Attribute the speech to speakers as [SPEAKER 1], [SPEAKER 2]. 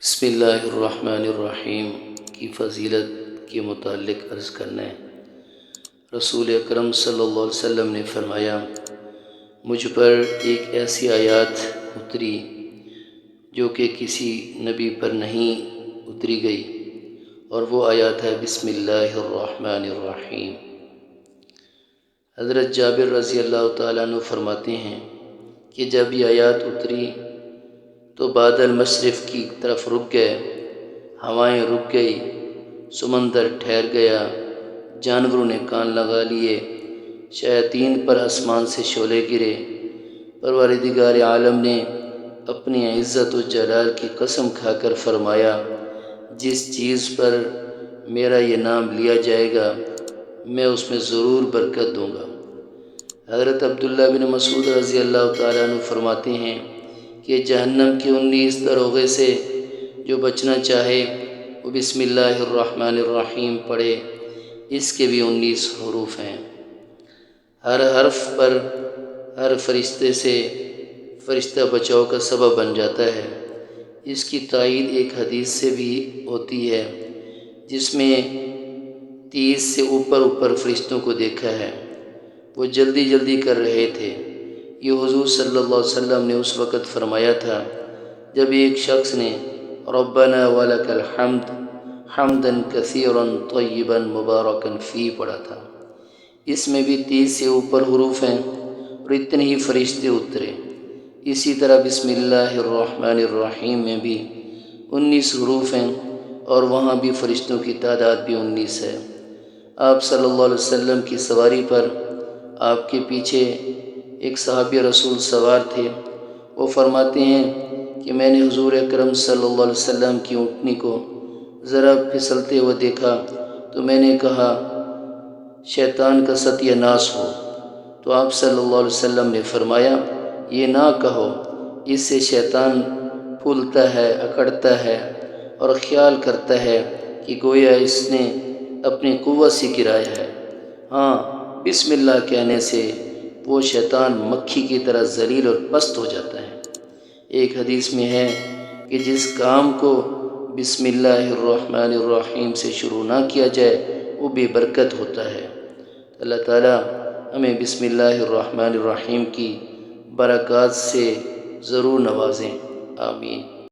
[SPEAKER 1] بسم اللہ الرحمن الرحیم کی فضیلت کے متعلق عرض کرنا ہے۔ رسول اکرم صلی اللہ علیہ وسلم نے فرمایا، مجھ پر ایک ایسی آیات اتری جو کہ کسی نبی پر نہیں اتری گئی، اور وہ آیات ہے بسم اللہ الرحمن الرحیم۔ حضرت جابر رضی اللہ تعالیٰ عنہ فرماتے ہیں کہ جب یہ آیات اتری تو بادل مشرق کی طرف رک گئے، ہوائیں رک گئی، سمندر ٹھہر گیا، جانوروں نے کان لگا لیے، شیاطین پر آسمان سے شعلے گرے۔ پروردگار عالم نے اپنی عزت و جلال کی قسم کھا کر فرمایا، جس چیز پر میرا یہ نام لیا جائے گا میں اس میں ضرور برکت دوں گا۔ حضرت عبداللہ بن مسعود رضی اللہ تعالیٰ عنہ فرماتے ہیں کہ جہنم کے 19 دروغے سے جو بچنا چاہے وہ بسم اللہ الرحمن الرحیم پڑھے۔ اس کے بھی 19 حروف ہیں۔ ہر حرف پر ہر فرشتے سے فرشتہ بچاؤ کا سبب بن جاتا ہے۔ اس کی تائید ایک حدیث سے بھی ہوتی ہے جس میں 30 سے اوپر فرشتوں کو دیکھا ہے، وہ جلدی جلدی کر رہے تھے۔ یہ حضور صلی اللہ علیہ وسلم نے اس وقت فرمایا تھا جب ایک شخص نے ربنا ولک الحمد حمدا کثیرا طیبا مبارکا فی پڑھا تھا۔ اس میں بھی 30 سے اوپر حروف ہیں اور اتنے ہی فرشتے اترے۔ اسی طرح بسم اللہ الرحمن الرحیم میں بھی 19 حروف ہیں اور وہاں بھی فرشتوں کی تعداد بھی 19 ہے۔ آپ صلی اللہ علیہ وسلم کی سواری پر آپ کے پیچھے ایک صحابی رسول سوار تھے۔ وہ فرماتے ہیں کہ میں نے حضور اکرم صلی اللہ علیہ وسلم کی اونٹنی کو ذرا پھسلتے ہوئے دیکھا تو میں نے کہا شیطان کا ستیہ ناس ہو۔ تو آپ صلی اللہ علیہ وسلم نے فرمایا یہ نہ کہو، اس سے شیطان پھولتا ہے، اکڑتا ہے اور خیال کرتا ہے کہ گویا اس نے اپنی قوت سے گرایا ہے۔ ہاں، بسم اللہ کہنے سے وہ شیطان مکھی کی طرح ذلیل اور پست ہو جاتا ہے۔ ایک حدیث میں ہے کہ جس کام کو بسم اللہ الرحمن الرحیم سے شروع نہ کیا جائے وہ بے برکت ہوتا ہے۔ اللہ تعالیٰ ہمیں بسم اللہ الرحمن الرحیم کی برکات سے ضرور نوازیں، آمین۔